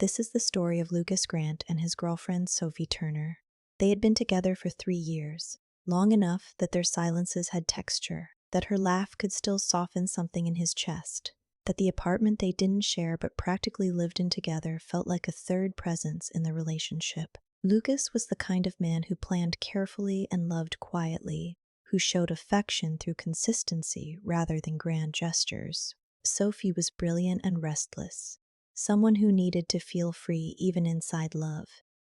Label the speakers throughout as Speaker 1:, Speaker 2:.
Speaker 1: This is the story of Lucas Grant and his girlfriend Sophie Turner. They had been together for 3 years, long enough that their silences had texture, that her laugh could still soften something in his chest, that the apartment they didn't share but practically lived in together felt like a third presence in the relationship. Lucas was the kind of man who planned carefully and loved quietly, who showed affection through consistency rather than grand gestures. Sophie was brilliant and restless, someone who needed to feel free even inside love,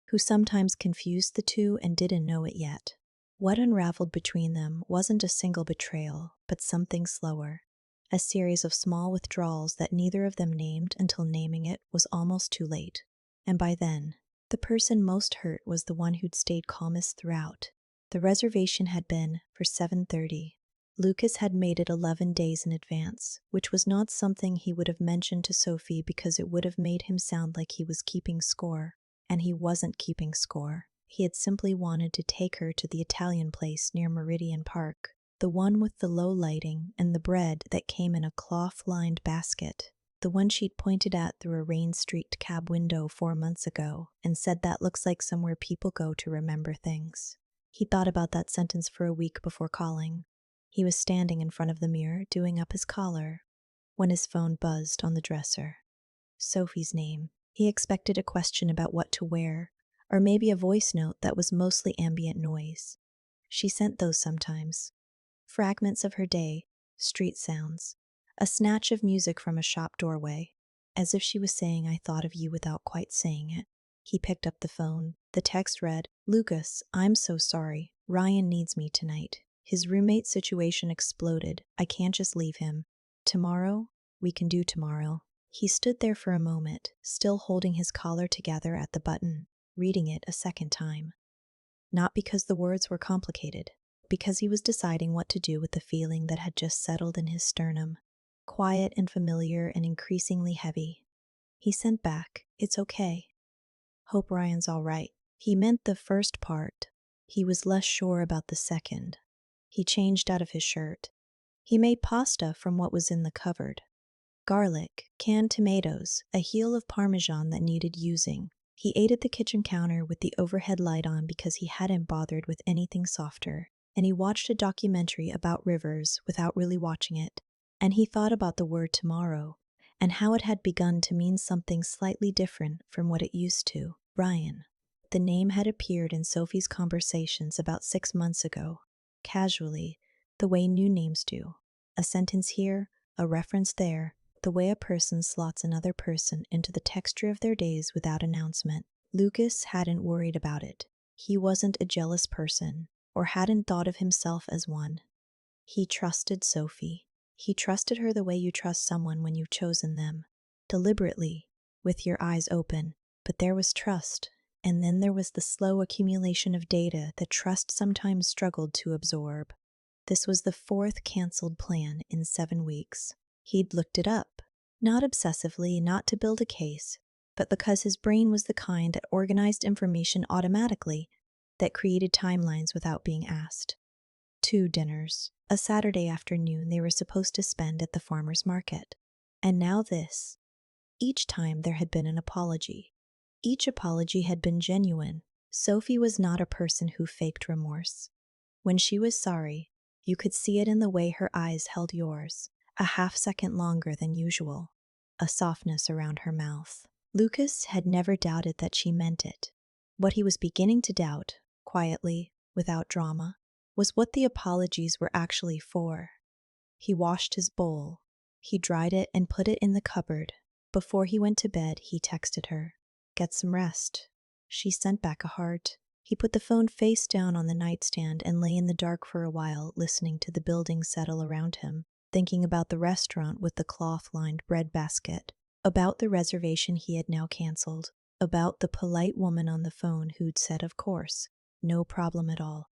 Speaker 1: who sometimes confused the two and didn't know it yet. What unraveled between them wasn't a single betrayal, but something slower, a series of small withdrawals that neither of them named until naming it was almost too late. And by then, the person most hurt was the one who'd stayed calmest throughout. The reservation had been for 7:30. Lucas had made it 11 days in advance, which was not something he would have mentioned to Sophie because it would have made him sound like he was keeping score. And he wasn't keeping score. He had simply wanted to take her to the Italian place near Meridian Park, the one with the low lighting and the bread that came in a cloth-lined basket, the one she'd pointed at through a rain-streaked cab window 4 months ago and said that looks like somewhere people go to remember things. He thought about that sentence for a week before calling. He was standing in front of the mirror doing up his collar when his phone buzzed on the dresser. Sophie's name. He expected a question about what to wear, or maybe a voice note that was mostly ambient noise. She sent those sometimes. Fragments of her day, street sounds, a snatch of music from a shop doorway, as if she was saying I thought of you without quite saying it. He picked up the phone. The text read, Lucas, I'm so sorry. Ryan needs me tonight. His roommate's situation exploded. I can't just leave him. Tomorrow? We can do tomorrow. He stood there for a moment, still holding his collar together at the button, reading it a second time. Not because the words were complicated, because he was deciding what to do with the feeling that had just settled in his sternum, quiet and familiar and increasingly heavy. He sent back, It's okay. Hope Ryan's all right. He meant the first part. He was less sure about the second. He changed out of his shirt. He made pasta from what was in the cupboard. Garlic, canned tomatoes, a heel of Parmesan that needed using. He ate at the kitchen counter with the overhead light on because he hadn't bothered with anything softer, and he watched a documentary about rivers without really watching it, and he thought about the word tomorrow, and how it had begun to mean something slightly different from what it used to. Ryan. The name had appeared in Sophie's conversations about 6 months ago, casually, the way new names do. A sentence here, a reference there, the way a person slots another person into the texture of their days without announcement. Lucas hadn't worried about it. He wasn't a jealous person, or hadn't thought of himself as one. He trusted Sophie. He trusted her the way you trust someone when you've chosen them, deliberately, with your eyes open. But there was trust, and then there was the slow accumulation of data that trust sometimes struggled to absorb. This was the 4th canceled plan in 7 weeks. He'd looked it up, not obsessively, not to build a case, but because his brain was the kind that organized information automatically, that created timelines without being asked. 2 dinners, a Saturday afternoon they were supposed to spend at the farmer's market. And now this. Each time there had been an apology. Each apology had been genuine. Sophie was not a person who faked remorse. When she was sorry, you could see it in the way her eyes held yours, a half-second longer than usual, a softness around her mouth. Lucas had never doubted that she meant it. What he was beginning to doubt, quietly, without drama, was what the apologies were actually for. He washed his bowl. He dried it and put it in the cupboard. Before he went to bed, he texted her, Get some rest. She sent back a heart. He put the phone face down on the nightstand and lay in the dark for a while, listening to the building settle around him, thinking about the restaurant with the cloth-lined bread basket, about the reservation he had now canceled, about the polite woman on the phone who'd said, of course, no problem at all.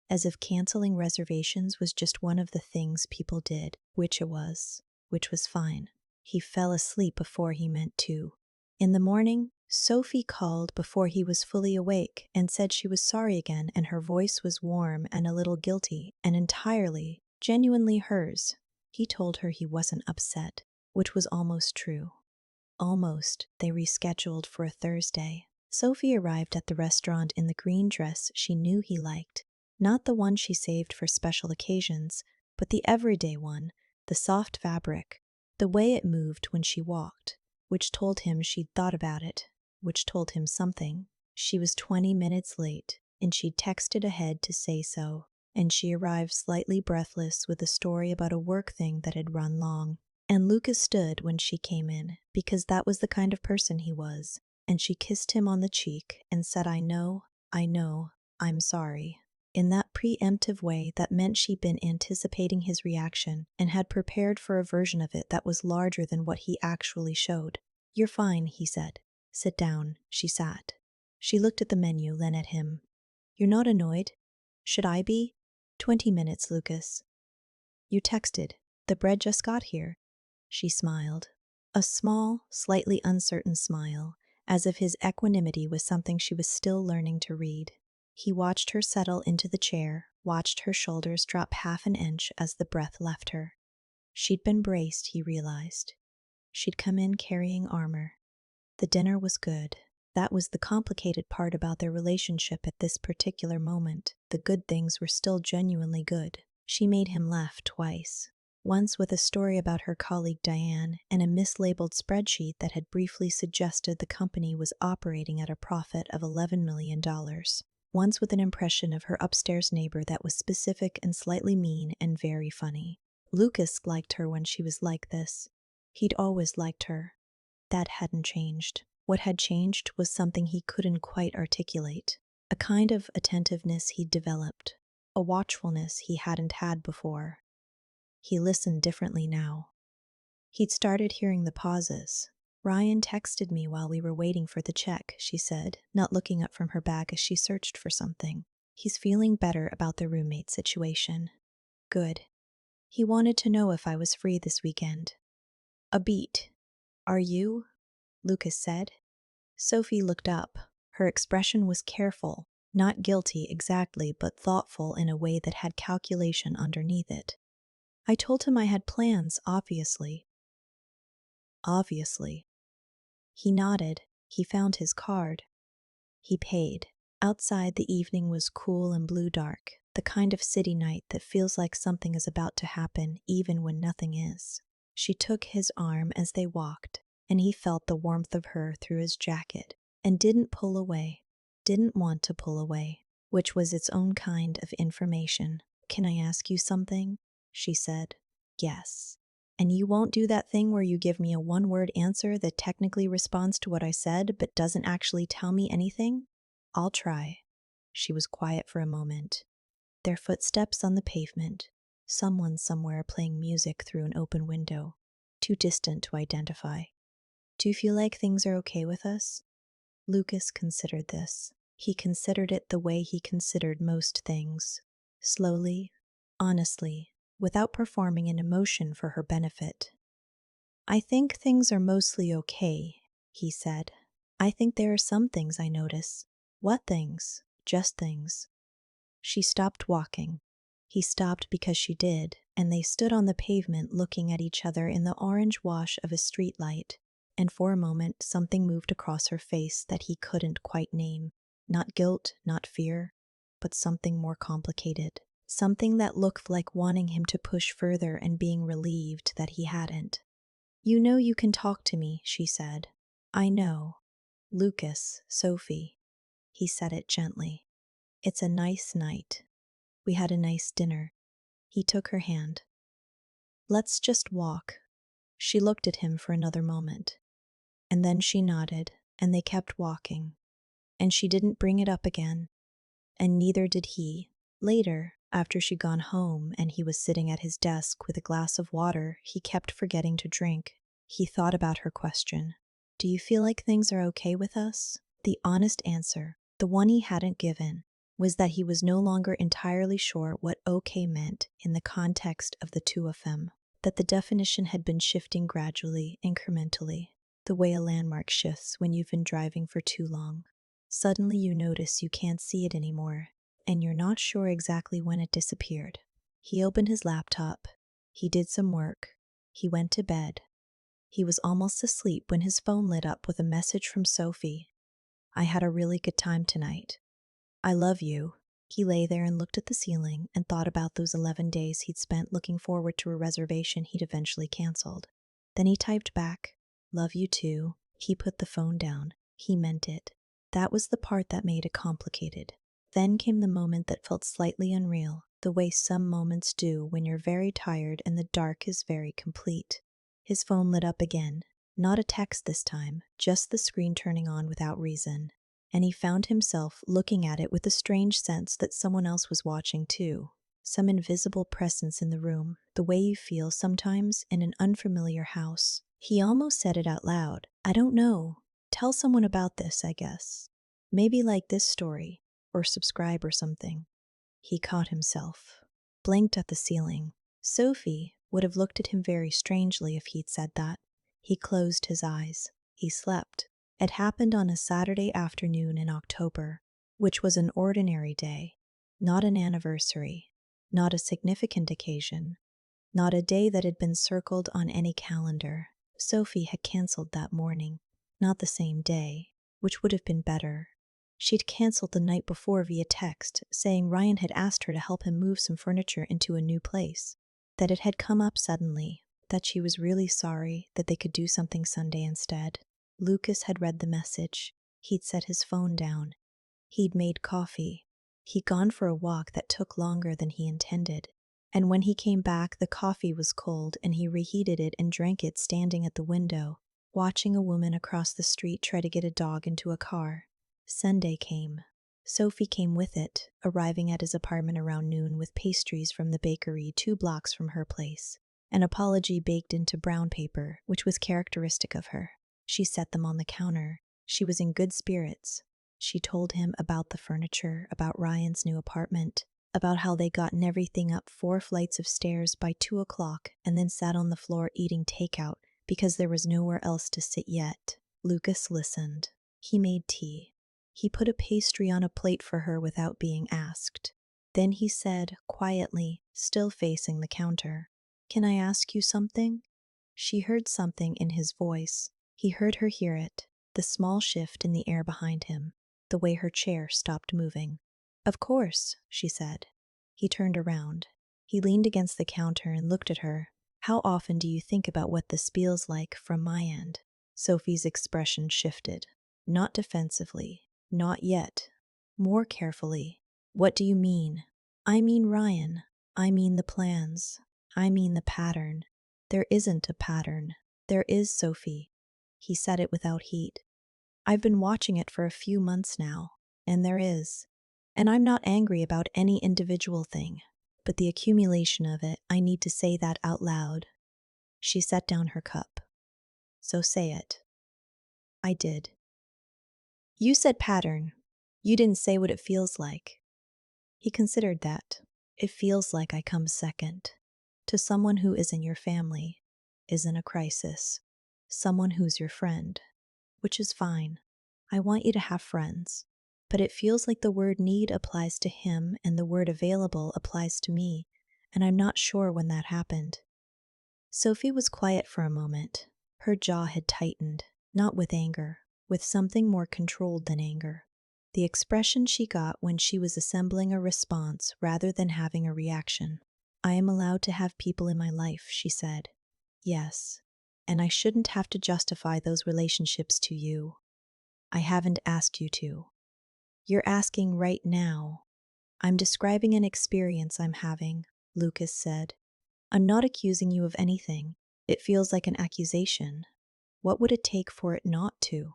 Speaker 1: As if canceling reservations was just one of the things people did, which it was, which was fine. He fell asleep before he meant to. In the morning, Sophie called before he was fully awake and said she was sorry again, and her voice was warm and a little guilty and entirely, genuinely hers. He told her he wasn't upset, which was almost true. Almost. They rescheduled for a Thursday. Sophie arrived at the restaurant in the green dress she knew he liked. Not the one she saved for special occasions, but the everyday one, the soft fabric, the way it moved when she walked, which told him she'd thought about it, which told him something. She was 20 minutes late, and she'd texted ahead to say so, and she arrived slightly breathless with a story about a work thing that had run long. And Lucas stood when she came in, because that was the kind of person he was, and she kissed him on the cheek and said, I know, I'm sorry, in that preemptive way that meant she'd been anticipating his reaction and had prepared for a version of it that was larger than what he actually showed. You're fine, he said. Sit down. She sat. She looked at the menu, then at him. You're not annoyed? Should I be? 20 minutes, Lucas. You texted. The bread just got here. She smiled. A small, slightly uncertain smile, as if his equanimity was something she was still learning to read. He watched her settle into the chair, watched her shoulders drop half an inch as the breath left her. She'd been braced, he realized. She'd come in carrying armor. The dinner was good. That was the complicated part about their relationship at this particular moment. The good things were still genuinely good. She made him laugh twice. Once with a story about her colleague Diane and a mislabeled spreadsheet that had briefly suggested the company was operating at a profit of $11 million. Once with an impression of her upstairs neighbor that was specific and slightly mean and very funny. Lucas liked her when she was like this. He'd always liked her. That hadn't changed. What had changed was something he couldn't quite articulate. A kind of attentiveness he'd developed. A watchfulness he hadn't had before. He listened differently now. He'd started hearing the pauses. Ryan texted me while we were waiting for the check, she said, not looking up from her bag as she searched for something. He's feeling better about the roommate situation. Good. He wanted to know if I was free this weekend. A beat. Are you? Lucas said. Sophie looked up. Her expression was careful, not guilty exactly, but thoughtful in a way that had calculation underneath it. I told him I had plans, obviously. Obviously. He nodded. He found his card. He paid. Outside, the evening was cool and blue dark, the kind of city night that feels like something is about to happen even when nothing is. She took his arm as they walked, and he felt the warmth of her through his jacket, and didn't pull away, didn't want to pull away, which was its own kind of information. Can I ask you something? She said. Yes. And you won't do that thing where you give me a one-word answer that technically responds to what I said but doesn't actually tell me anything? I'll try. She was quiet for a moment. Their footsteps on the pavement. Someone somewhere playing music through an open window. Too distant to identify. Do you feel like things are okay with us? Lucas considered this. He considered it the way he considered most things. Slowly, honestly, without performing an emotion for her benefit. I think things are mostly okay, he said. I think there are some things I notice. What things? Just things. She stopped walking. He stopped because she did, and they stood on the pavement looking at each other in the orange wash of a streetlight. And for a moment, something moved across her face that he couldn't quite name. Not guilt, not fear, but something more complicated. Something that looked like wanting him to push further and being relieved that he hadn't. You know you can talk to me, she said. I know. Lucas, Sophie. He said it gently. It's a nice night. We had a nice dinner. He took her hand. Let's just walk. She looked at him for another moment. And then she nodded, and they kept walking. And she didn't bring it up again. And neither did he. Later, after she'd gone home and he was sitting at his desk with a glass of water he kept forgetting to drink, he thought about her question. Do you feel like things are okay with us? The honest answer, the one he hadn't given, was that he was no longer entirely sure what okay meant in the context of the two of them, that the definition had been shifting gradually, incrementally, the way a landmark shifts when you've been driving for too long. Suddenly you notice you can't see it anymore, and you're not sure exactly when it disappeared. He opened his laptop. He did some work. He went to bed. He was almost asleep when his phone lit up with a message from Sophie. I had a really good time tonight. I love you. He lay there and looked at the ceiling and thought about those 11 days he'd spent looking forward to a reservation he'd eventually canceled. Then he typed back, "Love you too." He put the phone down. He meant it. That was the part that made it complicated. Then came the moment that felt slightly unreal, the way some moments do when you're very tired and the dark is very complete. His phone lit up again. Not a text this time, just the screen turning on without reason. And he found himself looking at it with a strange sense that someone else was watching too. Some invisible presence in the room, the way you feel sometimes in an unfamiliar house. He almost said it out loud. "I don't know. Tell someone about this, I guess. Maybe like this story, or subscribe or something." He caught himself, blinked at the ceiling. Sophie would have looked at him very strangely if he'd said that. He closed his eyes. He slept. It happened on a Saturday afternoon in October, which was an ordinary day, not an anniversary, not a significant occasion, not a day that had been circled on any calendar. Sophie had canceled that morning, not the same day, which would have been better. She'd canceled the night before via text, saying Ryan had asked her to help him move some furniture into a new place, that it had come up suddenly, that she was really sorry, that they could do something Sunday instead. Lucas had read the message. He'd set his phone down. He'd made coffee. He'd gone for a walk that took longer than he intended. And when he came back, the coffee was cold and he reheated it and drank it standing at the window, watching a woman across the street try to get a dog into a car. Sunday came. Sophie came with it, arriving at his apartment around noon with pastries from the bakery 2 blocks from her place. An apology baked into brown paper, which was characteristic of her. She set them on the counter. She was in good spirits. She told him about the furniture, about Ryan's new apartment, about how they'd gotten everything up 4 flights of stairs by 2 o'clock and then sat on the floor eating takeout because there was nowhere else to sit yet. Lucas listened. He made tea. He put a pastry on a plate for her without being asked. Then he said, quietly, still facing the counter, "Can I ask you something?" She heard something in his voice. He heard her hear it, the small shift in the air behind him, the way her chair stopped moving. "Of course," she said. He turned around. He leaned against the counter and looked at her. "How often do you think about what this feels like from my end?" Sophie's expression shifted. Not defensively. Not yet. More carefully. "What do you mean?" "I mean Ryan. I mean the plans. I mean the pattern." "There isn't a pattern." "There is, Sophie." He said it without heat. "I've been watching it for a few months now, and there is. And I'm not angry about any individual thing, but the accumulation of it, I need to say that out loud." She set down her cup. "So say it." "I did." "You said pattern. You didn't say what it feels like." He considered that. "It feels like I come second. To someone who isn't your family, isn't a crisis. Someone who's your friend. Which is fine. I want you to have friends. But it feels like the word need applies to him and the word available applies to me, and I'm not sure when that happened." Sophie was quiet for a moment. Her jaw had tightened, not with anger, with something more controlled than anger. The expression she got when she was assembling a response rather than having a reaction. "I am allowed to have people in my life," she said. "Yes. And I shouldn't have to justify those relationships to you. I haven't asked you to. You're asking right now." "I'm describing an experience I'm having," Lucas said. "I'm not accusing you of anything. It feels like an accusation. What would it take for it not to?"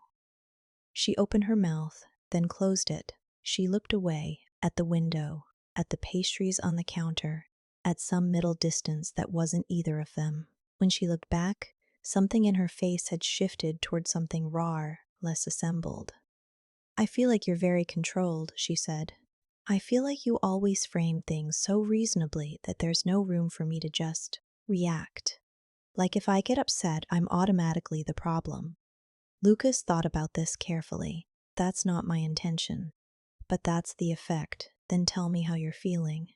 Speaker 1: She opened her mouth, then closed it. She looked away, at the window, at the pastries on the counter, at some middle distance that wasn't either of them. When she looked back, something in her face had shifted toward something raw, less assembled. "I feel like you're very controlled," she said. "I feel like you always frame things so reasonably that there's no room for me to just react. Like if I get upset, I'm automatically the problem." Lucas thought about this carefully. "That's not my intention. But that's the effect. Then tell me how you're feeling."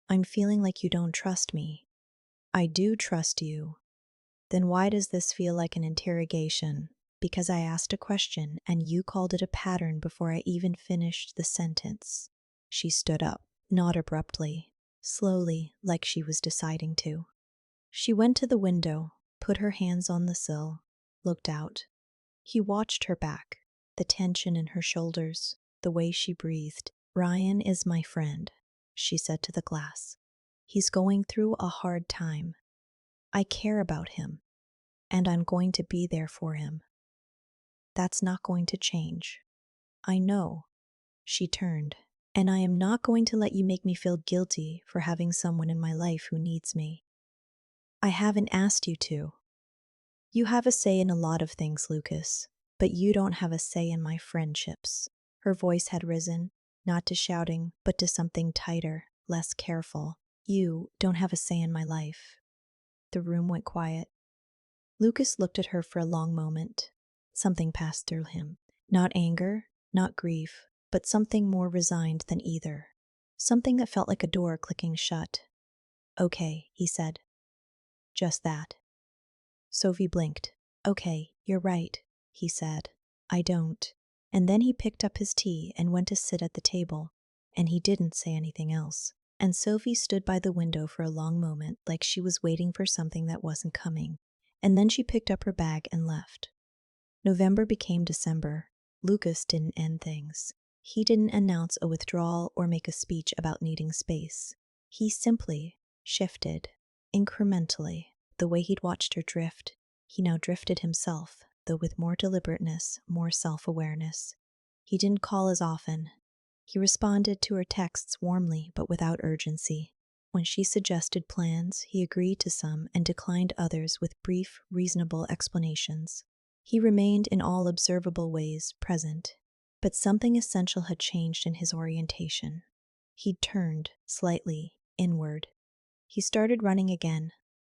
Speaker 1: "I'm feeling like you don't trust me." "I do trust you." Then why does this feel like an interrogation? Because I asked a question and you called it a pattern before I even finished the sentence. She stood up, not abruptly, slowly, like she was deciding to. She went to the window, put her hands on the sill, looked out. He watched her back, the tension in her shoulders, the way she breathed. Ryan is my friend, she said to the glass. He's going through a hard time. I care about him, and I'm going to be there for him. That's not going to change. I know. She turned. And I am not going to let you make me feel guilty for having someone in my life who needs me. I haven't asked you to. You have a say in a lot of things, Lucas, but you don't have a say in my friendships. Her voice had risen, not to shouting, but to something tighter, less careful. You don't have a say in my life. The room went quiet. Lucas looked at her for a long moment. Something passed through him. Not anger, not grief, but something more resigned than either. Something that felt like a door clicking shut. Okay, he said. Just that. Sophie blinked. Okay, you're right, he said. I don't. And then he picked up his tea and went to sit at the table, and he didn't say anything else. And Sophie stood by the window for a long moment, like she was waiting for something that wasn't coming. And then she picked up her bag and left. November became December. Lucas didn't end things. He didn't announce a withdrawal or make a speech about needing space. He simply shifted, incrementally. The way he'd watched her drift, he now drifted himself, though with more deliberateness, more self-awareness. He didn't call as often. He responded to her texts warmly but without urgency. When she suggested plans, he agreed to some and declined others with brief, reasonable explanations. He remained in all observable ways present, but something essential had changed in his orientation. He'd turned, slightly, inward. He started running again,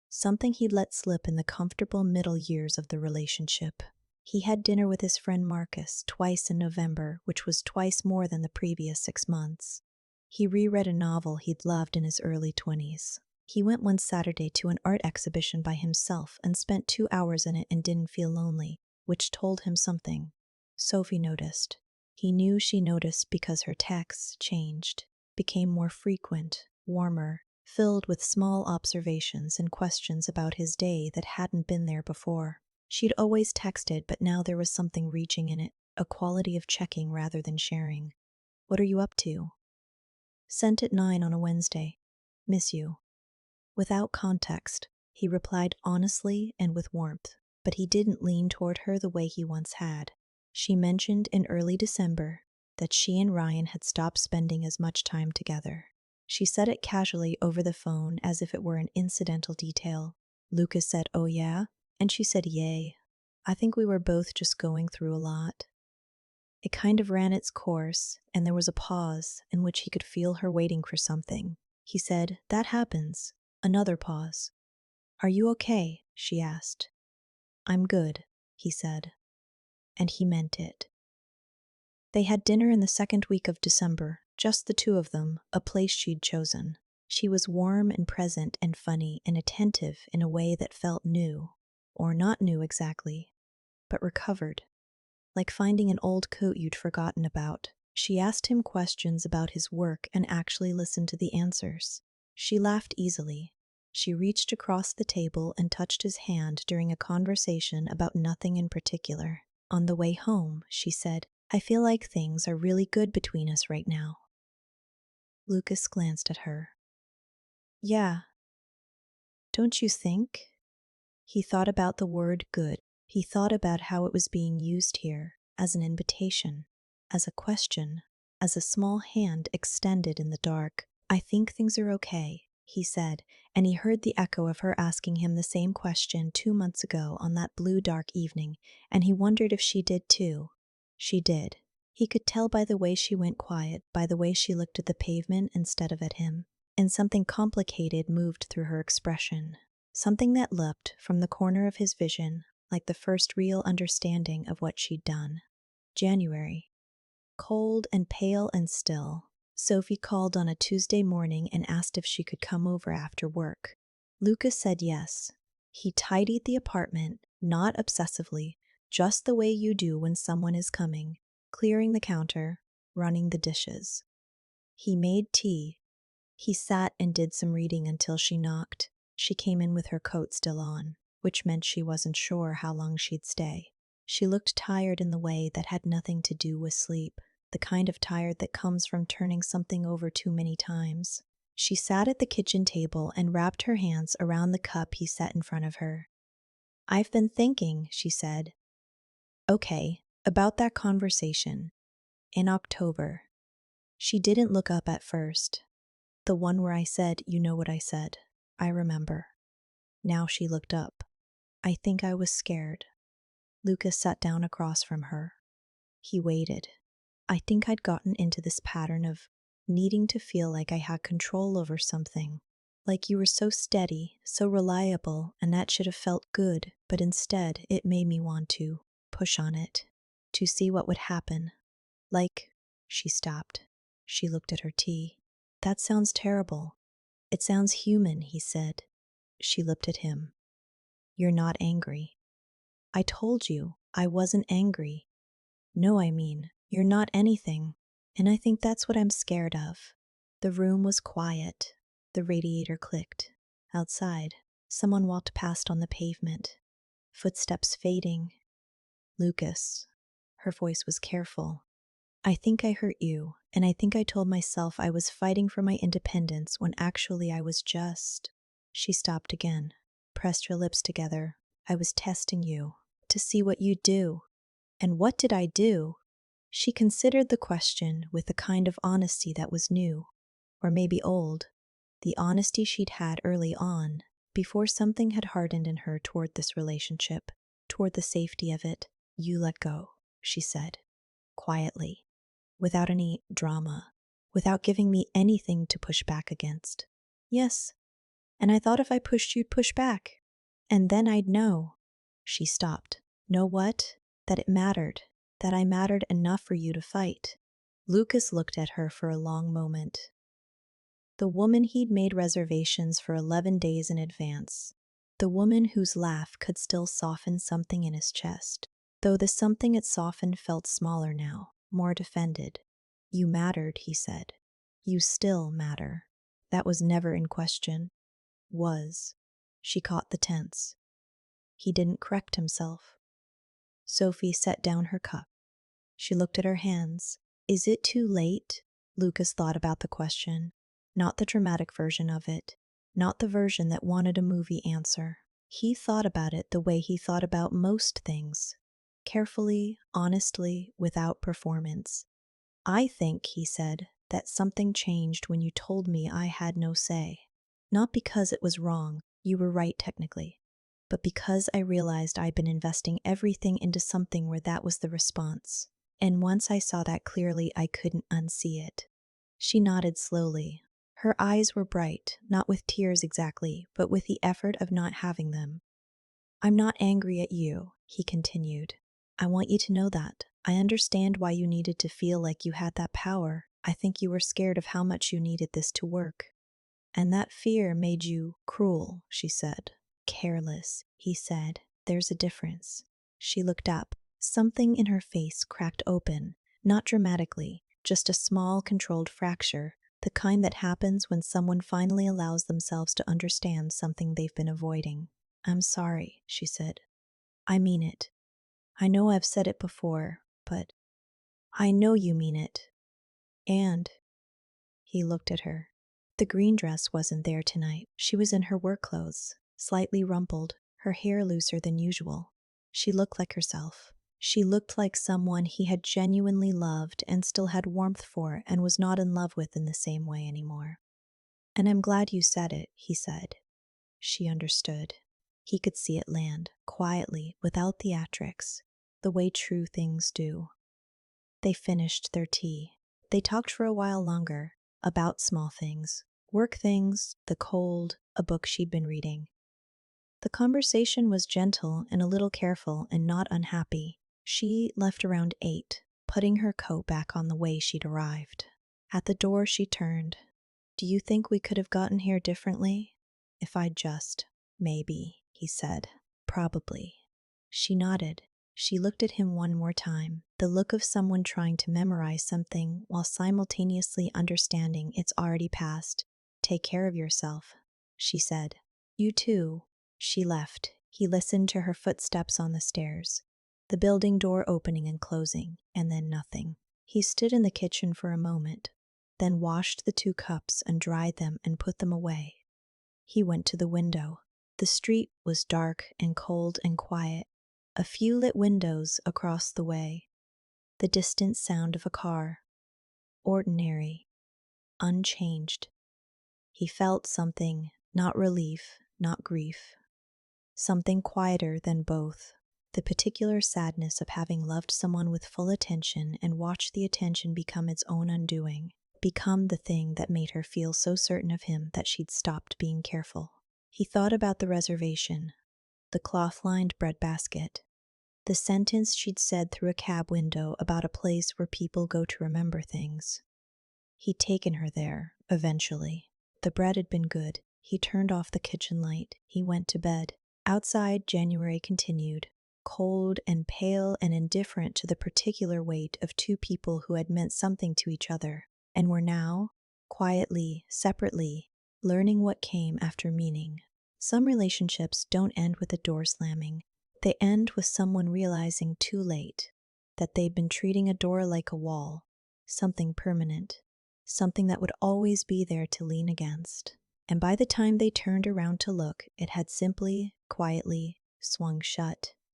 Speaker 1: something he'd let slip in the comfortable middle years of the relationship. He had dinner with his friend Marcus twice in November, which was twice more than the previous 6 months. He reread a novel he'd loved in his early 20s. He went one Saturday to an art exhibition by himself and spent 2 hours in it and didn't feel lonely, which told him something. Sophie noticed. He knew she noticed because her texts changed, became more frequent, warmer, filled with small observations and questions about his day that hadn't been there before. She'd always texted, but now there was something reaching in it, a quality of checking rather than sharing. What are you up to? Sent at 9 on a Wednesday. Miss you. Without context, he replied honestly and with warmth, but he didn't lean toward her the way he once had. She mentioned in early December that she and Ryan had stopped spending as much time together. She said it casually over the phone as if it were an incidental detail. Lucas said, "Oh yeah?" And she said, "Yay. I think we were both just going through a lot." It kind of ran its course, and there was a pause in which he could feel her waiting for something. He said, "That happens." Another pause. "Are you okay?" she asked. "I'm good," he said. And he meant it. They had dinner in the second week of December, just the two of them, a place she'd chosen. She was warm and present and funny and attentive in a way that felt new, or not new exactly, but recovered, like finding an old coat you'd forgotten about. She asked him questions about his work and actually listened to the answers. She laughed easily. She reached across the table and touched his hand during a conversation about nothing in particular. On the way home, she said, "I feel like things are really good between us right now." Lucas glanced at her. "Yeah. Don't you think?" He thought about the word good. He thought about how it was being used here, as an invitation, as a question, as a small hand extended in the dark. "I think things are okay," he said, and he heard the echo of her asking him the same question 2 months ago on that blue dark evening, and he wondered if she did too. She did. He could tell by the way she went quiet, by the way she looked at the pavement instead of at him, and something complicated moved through her expression. Something that leapt from the corner of his vision, like the first real understanding of what she'd done. January. Cold and pale and still. Sophie called on a Tuesday morning and asked if she could come over after work. Lucas said yes. He tidied the apartment, not obsessively, just the way you do when someone is coming, clearing the counter, running the dishes. He made tea. He sat and did some reading until she knocked. She came in with her coat still on, which meant she wasn't sure how long she'd stay. She looked tired in the way that had nothing to do with sleep, the kind of tired that comes from turning something over too many times. She sat at the kitchen table and wrapped her hands around the cup he set in front of her. "I've been thinking," she said. "Okay, about that conversation. In October." She didn't look up at first. "The one where I said, you know what I said. I remember." Now she looked up. "I think I was scared." Lucas sat down across from her. He waited. "I think I'd gotten into this pattern of needing to feel like I had control over something. Like you were so steady, so reliable, and that should have felt good, but instead it made me want to push on it, to see what would happen. Like," she stopped. She looked at her tea. "That sounds terrible." "It sounds human," he said. She looked at him. "You're not angry." "I told you, I wasn't angry." "No, I mean, you're not anything. And I think that's what I'm scared of." The room was quiet. The radiator clicked. Outside, someone walked past on the pavement. Footsteps fading. "Lucas." Her voice was careful. "I think I hurt you, and I think I told myself I was fighting for my independence when actually I was just—" She stopped again, pressed her lips together. "I was testing you, to see what you'd do." "And what did I do?" She considered the question with a kind of honesty that was new, or maybe old, the honesty she'd had early on, before something had hardened in her toward this relationship, toward the safety of it. "You let go," she said, quietly, without any drama, without giving me anything to push back against. "Yes, and I thought if I pushed you'd push back, and then I'd know." She stopped. "Know what? That it mattered, that I mattered enough for you to fight." Lucas looked at her for a long moment. The woman he'd made reservations for 11 days in advance. The woman whose laugh could still soften something in his chest, though the something it softened felt smaller now, more defended. "You mattered," he said. "You still matter." That was never in question. Was. She caught the tense. He didn't correct himself. Sophie set down her cup. She looked at her hands. "Is it too late?" Lucas thought about the question. Not the dramatic version of it. Not the version that wanted a movie answer. He thought about it the way he thought about most things. Carefully, honestly, without performance. "I think," he said, "that something changed when you told me I had no say. Not because it was wrong, you were right technically, but because I realized I'd been investing everything into something where that was the response. And once I saw that clearly, I couldn't unsee it." She nodded slowly. Her eyes were bright, not with tears exactly, but with the effort of not having them. "I'm not angry at you," he continued. "I want you to know that. I understand why you needed to feel like you had that power. I think you were scared of how much you needed this to work. And that fear made you cruel," she said. "Careless," he said. "There's a difference." She looked up. Something in her face cracked open, not dramatically, just a small, controlled fracture, the kind that happens when someone finally allows themselves to understand something they've been avoiding. "I'm sorry," she said. "I mean it. I know I've said it before, but I know you mean it. And—" He looked at her. The green dress wasn't there tonight. She was in her work clothes, slightly rumpled, her hair looser than usual. She looked like herself. She looked like someone he had genuinely loved and still had warmth for and was not in love with in the same way anymore. "And I'm glad you said it," he said. She understood. He could see it land, quietly, without theatrics, the way true things do. They finished their tea. They talked for a while longer, about small things, work things, the cold, a book she'd been reading. The conversation was gentle and a little careful and not unhappy. She left around 8, putting her coat back on the way she'd arrived. At the door she turned. "Do you think we could have gotten here differently? If I'd just, maybe." he said. Probably. She nodded. She looked at him one more time, the look of someone trying to memorize something while simultaneously understanding it's already past. Take care of yourself, she said. You too. She left. He listened to her footsteps on the stairs, the building door opening and closing, and then nothing. He stood in the kitchen for a moment, then washed the 2 cups and dried them and put them away. He went to the window. The street was dark and cold and quiet. A few lit windows across the way. The distant sound of a car. Ordinary. Unchanged. He felt something, not relief, not grief. Something quieter than both. The particular sadness of having loved someone with full attention and watched the attention become its own undoing. Become the thing that made her feel so certain of him that she'd stopped being careful. He thought about the reservation, the cloth-lined breadbasket, the sentence she'd said through a cab window about a place where people go to remember things. He'd taken her there, eventually. The bread had been good. He turned off the kitchen light. He went to bed. Outside, January continued, cold and pale and indifferent to the particular weight of 2 people who had meant something to each other, and were now, quietly, separately, learning what came after meaning. Some relationships don't end with a door slamming. They end with someone realizing too late that they'd been treating a door like a wall, something permanent, something that would always be there to lean against. And by the time they turned around to look, it had simply, quietly swung shut.